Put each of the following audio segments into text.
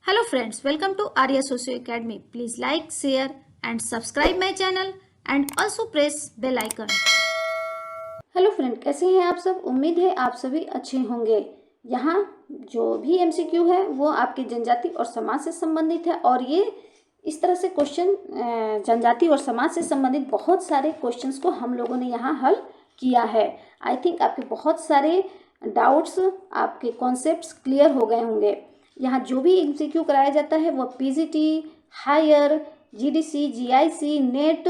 Hello friends, welcome to Arya Socio Academy. Please like, share and subscribe my channel and also press bell icon. Hello friend, कैसे हैं आप सब। उम्मीद है आप सभी अच्छे होंगे। यहाँ जो भी एमसीक्यू है वो आपके जनजाति और समाज से संबंधित है और ये इस तरह से क्वेश्चन जनजाति और समाज से संबंधित बहुत सारे क्वेश्चंस को हम लोगों ने यहाँ हल किया है। आई थिंक आपके बहुत सारे डाउट्स, आपके कॉन्सेप्ट्स क्लियर हो गए होंगे। यहाँ जो भी एमसीक्यू कराया जाता है वो PGT, higher, GDC, GIC, NET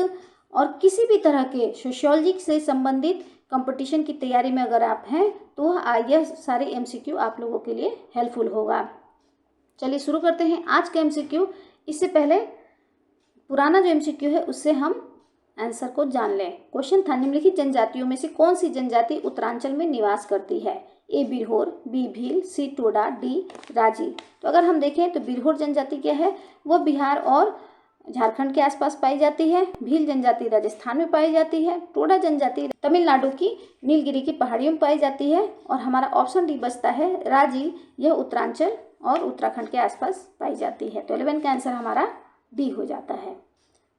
और किसी भी तरह के सोशियोलॉजी से संबंधित कंपटीशन की तैयारी में अगर आप हैं तो यह सारे एमसीक्यू आप लोगों के लिए हेल्पफुल होगा। चलिए शुरू करते हैं आज का एमसीक्यू। इससे पहले पुराना जो एमसीक्यू है उससे हम आंसर को जान लें। क्वेश्चन था, निम्नलिखित जनजातियों में से कौन सी जनजाति उत्तरांचल में निवास करती है। ए बिरहोर, बी भील, सी टोडा, डी राजी। तो अगर हम देखें तो बिरहोर जनजाति क्या है, वो बिहार और झारखंड के आसपास पाई जाती है। भील जनजाति राजस्थान में पाई जाती है। टोडा जनजाति तमिलनाडु की नीलगिरी की पहाड़ियों में पाई जाती है। और हमारा ऑप्शन डी बचता है राजी, यह उत्तरांचल और उत्तराखंड के आसपास पाई जाती है। तो 11 का आंसर हमारा डी हो जाता है।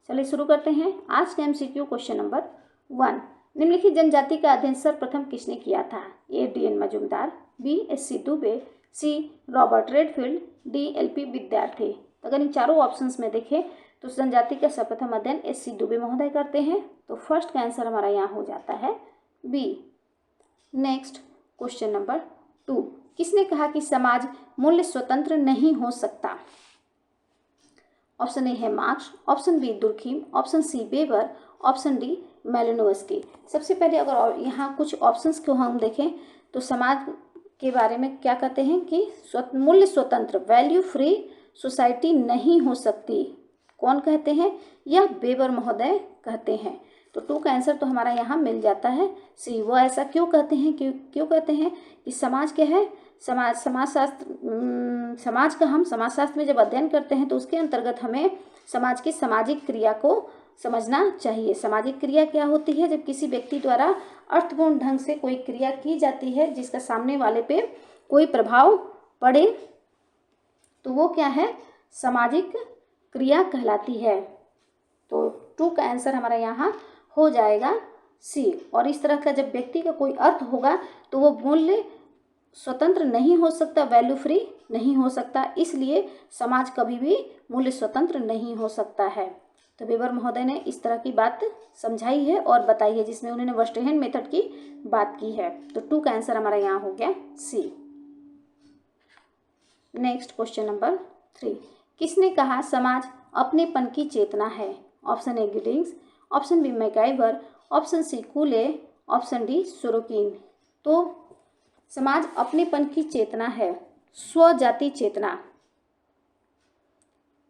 चलिए शुरू करते हैं आज का एमसीक्यू। क्वेश्चन नंबर 1, निम्नलिखित जनजाति का अध्ययन सर्वप्रथम किसने किया था। A D N. Majumdar, B S C. Dube, C Robert Redfield, D L P. Vidyarthi. तो अगर इन चारों ऑप्शंस में देखें तो जनजाति का सर्वप्रथम अध्ययन एस.सी. दुबे महोदय करते हैं। तो फर्स्ट का आंसर हमारा यहाँ हो जाता है बी। नेक्स्ट क्वेश्चन नंबर 2, किसने कहा कि समाज मूल्य स्वतंत्र नहीं हो सकता। ऑप्शन ए है Marx, option B Durkheim, option C Weber, option D Malinowski. सबसे पहले अगर यहाँ कुछ ऑप्शंस को हम देखें तो समाज के बारे में क्या कहते हैं कि मूल्य स्वतंत्र, वैल्यू फ्री सोसाइटी नहीं हो सकती। कौन कहते हैं, यह बेबर महोदय कहते हैं। तो 2 का आंसर तो हमारा यहाँ मिल जाता है सी। वो ऐसा क्यों कहते हैं, क्यों कहते हैं कि समाज क्या है, समाज का हम समाजशास्त्र में जब अध्ययन करते हैं तो उसके अंतर्गत हमें समाज की सामाजिक क्रिया को समझना चाहिए। सामाजिक क्रिया क्या होती है, जब किसी व्यक्ति द्वारा अर्थपूर्ण ढंग से कोई क्रिया की जाती है जिसका सामने वाले पे कोई प्रभाव पड़े तो वो क्या है, सामाजिक क्रिया कहलाती है। तो 2 का आंसर हमारा यहाँ हो जाएगा सी। और इस तरह का जब व्यक्ति का कोई अर्थ होगा तो वो मूल्य स्वतंत्र नहीं हो सकता, वैल्यू फ्री नहीं हो सकता, इसलिए समाज कभी भी मूल्य स्वतंत्र नहीं हो सकता है। तो बेबर महोदय ने इस तरह की बात समझाई है और बताई है जिसमें उन्होंने वर्स्टेहेन मेथड की बात की है। तो 2 का आंसर हमारा यहाँ हो गया सी। नेक्स्ट क्वेश्चन नंबर 3, किसने कहा समाज अपनेपन की चेतना है। Option A Giddings, option B MacIver, option C Cooley, option D Sorokin. तो समाज अपनेपन की चेतना है, स्वजाति चेतना,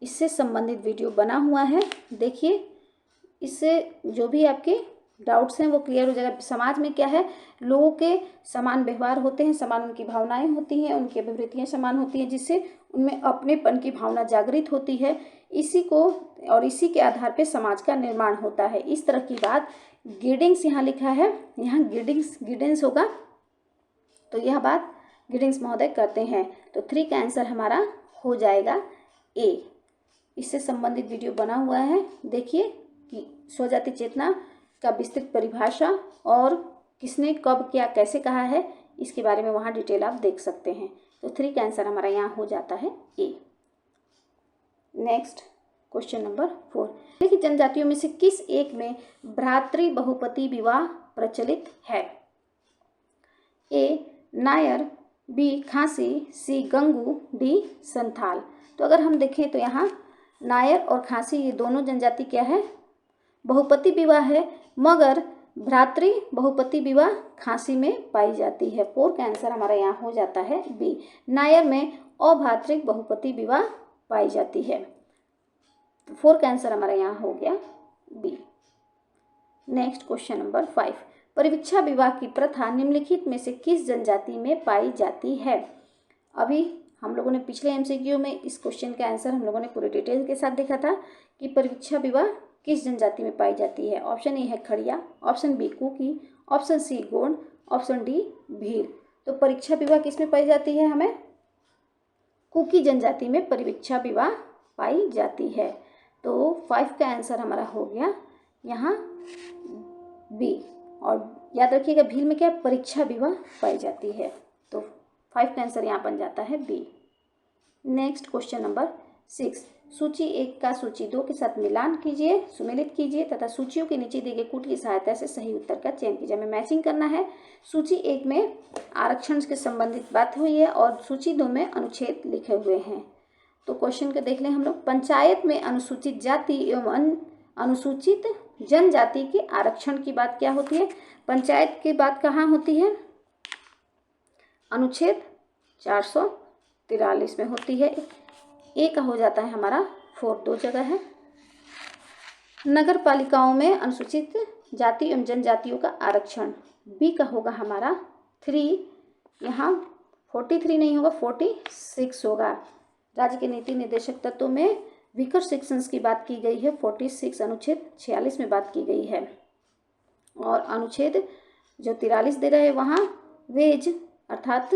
इससे संबंधित वीडियो बना हुआ है, देखिए। इससे जो भी आपके डाउट्स हैं वो क्लियर हो जाएगा। समाज में क्या है, लोगों के समान व्यवहार होते हैं, समान उनकी भावनाएं होती हैं, उनकी अभिवृत्तियां समान होती हैं, जिससे उनमें अपनेपन की भावना जागृत होती है। इसी को और इसी के आधार पर समाज का निर्माण होता है। इस तरह की बात गिडिंग्स यहाँ लिखा है, यहाँ गिडिंग्स होगा, तो यह बात गिडिंग्स महोदय करते हैं। तो 3 का आंसर हमारा हो जाएगा ए। इससे संबंधित वीडियो बना हुआ है, देखिए कि स्वजाति चेतना का विस्तृत परिभाषा और किसने कब क्या कैसे कहा है इसके बारे में वहाँ डिटेल आप देख सकते हैं। तो 3 का आंसर हमारा यहाँ हो जाता है ए। नेक्स्ट क्वेश्चन नंबर 4, देखिए जनजातियों में से किस एक में भ्रातृ बहुपति विवाह प्रचलित है। ए नायर, बी खासी, सी गंगू, डी संथाल। तो अगर हम देखें तो यहाँ नायर और खासी ये दोनों जनजाति क्या है, बहुपति विवाह है, मगर भ्रातृ बहुपति विवाह खासी में पाई जाती है। 4 का आंसर हमारा यहाँ हो जाता है बी। नायर में अभ्रातृ बहुपति विवाह पाई जाती है। तो 4 का आंसर हमारा यहाँ हो गया बी। नेक्स्ट क्वेश्चन नंबर 5, परिवीक्षा विवाह की प्रथा निम्नलिखित में से किस जनजाति में पाई जाती है। अभी हम लोगों ने पिछले एमसीक्यू में इस क्वेश्चन का आंसर हम लोगों ने पूरे डिटेल के साथ देखा था कि परिवीक्षा विवाह किस जनजाति में पाई जाती है। ऑप्शन ए है Kharia, option B Kuki, option C Gond, option D Bhil. तो परीक्षा विवाह किस में पाई जाती है, हमें कुकी जनजाति में परिवीक्षा विवाह पाई जाती है। तो 5 का आंसर हमारा हो गया यहाँ बी। और याद रखिएगा भील में क्या परीक्षा विवाह पाई जाती है, तो 5 का आंसर यहाँ बन जाता है बी। नेक्स्ट क्वेश्चन नंबर 6, सूची 1 का सूची 2 के साथ मिलान कीजिए, सुमेलित कीजिए तथा सूचियों के नीचे दिए गए कूट की सहायता से सही उत्तर का चयन कीजिए। हमें मैचिंग करना है। सूची 1 में आरक्षण के संबंधित बात हुई है और सूची 2 में अनुच्छेद लिखे हुए हैं। तो क्वेश्चन को देख लें हम लोग। पंचायत में अनुसूचित जाति एवं अनुसूचित जनजाति के आरक्षण की बात क्या होती है? पंचायत की बात कहाँ होती है? अनुच्छेद 443 में होती है। ए का हो जाता है हमारा 4, 2 जगह है। नगर पालिकाओं में अनुसूचित जाति एवं जनजातियों का आरक्षण, बी का होगा हमारा 3, यहाँ 43 नहीं होगा 46 होगा। राज्य के नीति निर्देशक तत्वों में वीकर सेक्शंस की बात की गई है, 46 अनुच्छेद 46 में बात की गई है। और अनुच्छेद जो 43 दे रहे हैं वहाँ वेज अर्थात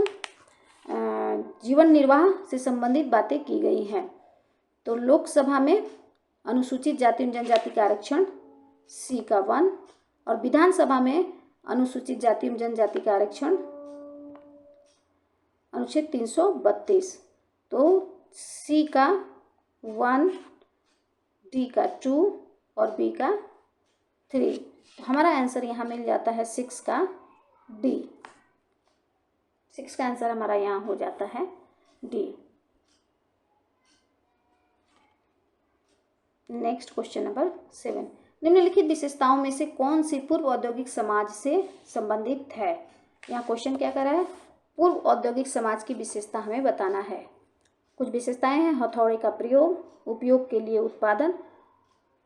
जीवन निर्वाह से संबंधित बातें की गई हैं। तो लोकसभा में अनुसूचित जाति एवं जनजाति का आरक्षण सी का 1 और विधानसभा में अनुसूचित जाति एवं जनजाति का आरक्षण अनुच्छेद 332, तो सी का 1, डी का 2 और बी का 3। तो हमारा आंसर यहाँ मिल जाता है 6 का डी। 6 का आंसर हमारा यहाँ हो जाता है डी। नेक्स्ट क्वेश्चन नंबर 7, निम्नलिखित विशेषताओं में से कौन सी पूर्व औद्योगिक समाज से संबंधित है? यहाँ क्वेश्चन क्या कर रहा है? पूर्व औद्योगिक समाज की विशेषता हमें बताना है। कुछ विशेषताएं हैं। हथौड़े का प्रयोग, उपयोग के लिए उत्पादन,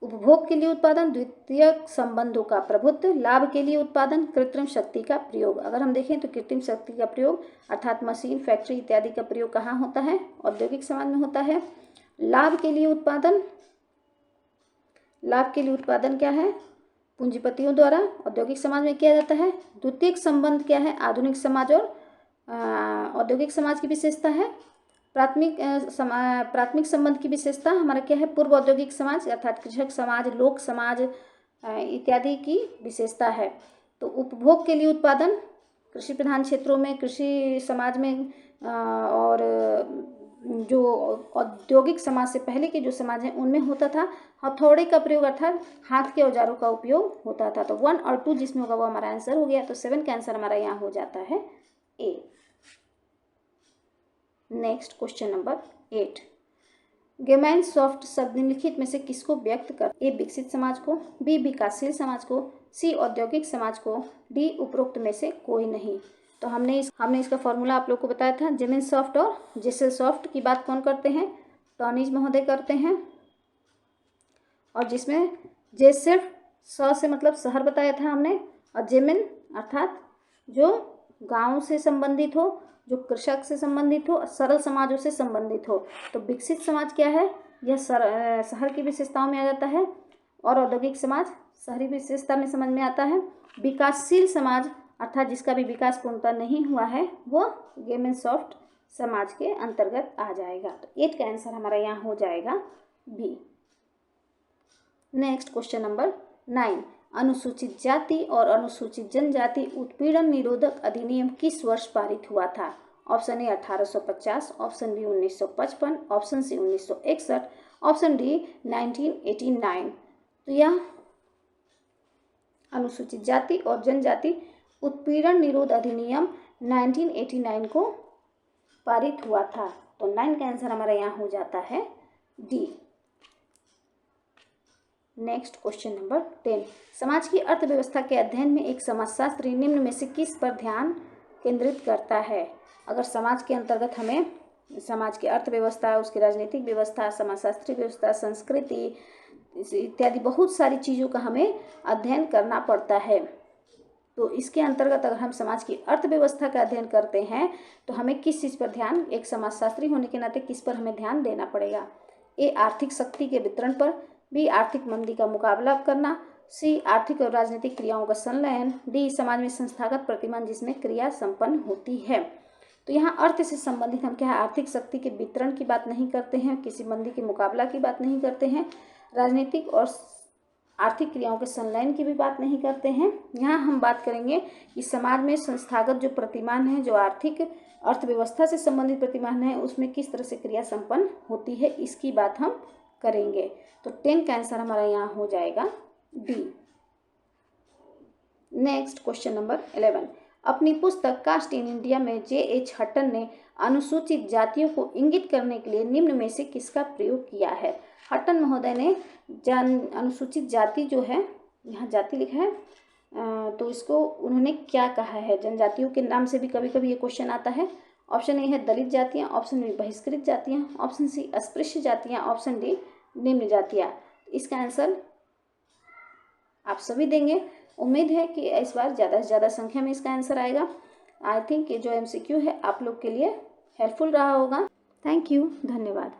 उपभोग के लिए उत्पादन, द्वितीयक संबंधों का प्रभुत्व, लाभ के लिए उत्पादन, कृत्रिम शक्ति का प्रयोग। अगर हम देखें तो कृत्रिम शक्ति का प्रयोग अर्थात मशीन, फैक्ट्री इत्यादि का प्रयोग कहाँ होता है? औद्योगिक समाज में होता है। लाभ के लिए उत्पादन, लाभ के लिए उत्पादन क्या है? पूंजीपतियों द्वारा औद्योगिक समाज में किया जाता है। द्वितीयक संबंध क्या है? आधुनिक समाज और औद्योगिक समाज की विशेषता है। प्राथमिक संबंध की विशेषता हमारा क्या है? पूर्व औद्योगिक समाज अर्थात कृषक समाज, लोक समाज इत्यादि की विशेषता है। तो उपभोग के लिए उत्पादन कृषि प्रधान क्षेत्रों में, कृषि समाज में और जो औद्योगिक समाज से पहले के जो समाज हैं उनमें होता था। हथौड़े का प्रयोग अर्थात हाथ के औजारों का उपयोग होता था। तो 1 और 2 जिसमें होगा वो हमारा आंसर हो गया। तो 7 का आंसर हमारा यहाँ हो जाता है ए। नेक्स्ट क्वेश्चन नंबर 8, गेमैन सॉफ्ट शब्द निम्नलिखित में से किसको व्यक्त कर? ए विकसित समाज को, बी विकासशील समाज को, सी औद्योगिक समाज को, डी उपरोक्त में से कोई नहीं। तो हमने इसका फॉर्मूला आप लोग को बताया था। जेमिन सॉफ्ट और जेसेल सॉफ्ट की बात कौन करते हैं? टॉनिज महोदय करते हैं। और जिसमें जे सिर्फ स से मतलब शहर बताया था हमने, और जेमिन अर्थात जो गांव से संबंधित हो, जो कृषक से संबंधित हो, सरल समाजों से संबंधित हो। तो विकसित समाज क्या है? यह शहर की विशेषताओं में आ जाता है और औद्योगिक समाज शहरी विशेषता में समझ में आता है। विकासशील समाज अर्थात जिसका भी विकास पूर्णतः नहीं हुआ है वो गेमैन सॉफ्ट समाज के अंतर्गत आ जाएगा। तो 8 का आंसर हमारा यहाँ हो जाएगा बी। नेक्स्ट क्वेश्चन नंबर 9, अनुसूचित जाति और अनुसूचित जनजाति उत्पीड़न निरोधक अधिनियम किस वर्ष पारित हुआ था? Option A 1850, option B 1955, option C 1961, option D 1989। तो यह अनुसूचित जाति और जनजाति उत्पीड़न निरोध अधिनियम 1989 को पारित हुआ था। तो 9 का आंसर हमारा यहाँ हो जाता है डी। नेक्स्ट क्वेश्चन नंबर 10, समाज की अर्थव्यवस्था के अध्ययन में एक समाजशास्त्री निम्न में से किस पर ध्यान केंद्रित करता है? अगर समाज के अंतर्गत हमें समाज की अर्थव्यवस्था, उसकी राजनीतिक व्यवस्था, समाजशास्त्री व्यवस्था, संस्कृति इत्यादि बहुत सारी चीज़ों का हमें अध्ययन करना पड़ता है। तो इसके अंतर्गत अगर हम समाज की अर्थव्यवस्था का अध्ययन करते हैं तो हमें किस चीज़ पर ध्यान, एक समाजशास्त्री होने के नाते किस पर हमें ध्यान देना पड़ेगा? ए आर्थिक शक्ति के वितरण पर, बी आर्थिक मंदी का मुकाबला करना, सी आर्थिक और राजनीतिक क्रियाओं का संलयन, डी समाज में संस्थागत प्रतिमान जिसमें क्रिया संपन्न होती है। तो यहाँ अर्थ से संबंधित हम क्या है, आर्थिक शक्ति के वितरण की बात नहीं करते हैं, किसी मंदी के मुकाबला की बात नहीं करते हैं, राजनीतिक और आर्थिक क्रियाओं के संलयन की भी बात नहीं करते हैं। यहाँ हम बात करेंगे कि समाज में संस्थागत जो प्रतिमान है, जो आर्थिक अर्थव्यवस्था से संबंधित प्रतिमान है, उसमें किस तरह से क्रिया संपन्न होती है, इसकी बात हम करेंगे। तो 10 का आंसर हमारा यहाँ हो जाएगा डी। Next question number 11। अपनी पुस्तक कास्ट इन इंडिया में J.H. हटन ने अनुसूचित जातियों को इंगित करने के लिए निम्न में से किसका प्रयोग किया है। हटन महोदय ने अनुसूचित जाति जो है, यहाँ जाति लिखा है, तो इसको उन्होंने क्या कहा है। जनजातियों के नाम से भी कभी कभी ये क्वेश्चन आता है। ऑप्शन ए है दलित जातियाँ, ऑप्शन बी बहिष्कृत जातियाँ, ऑप्शन सी अस्पृश्य जातियाँ, ऑप्शन डी निम्न जातियाँ। इसका आंसर आप सभी देंगे। उम्मीद है कि इस बार ज़्यादा से ज़्यादा संख्या में इसका आंसर आएगा। आई थिंक ये जो MCQ है आप लोग के लिए हेल्पफुल रहा होगा। थैंक यू, धन्यवाद।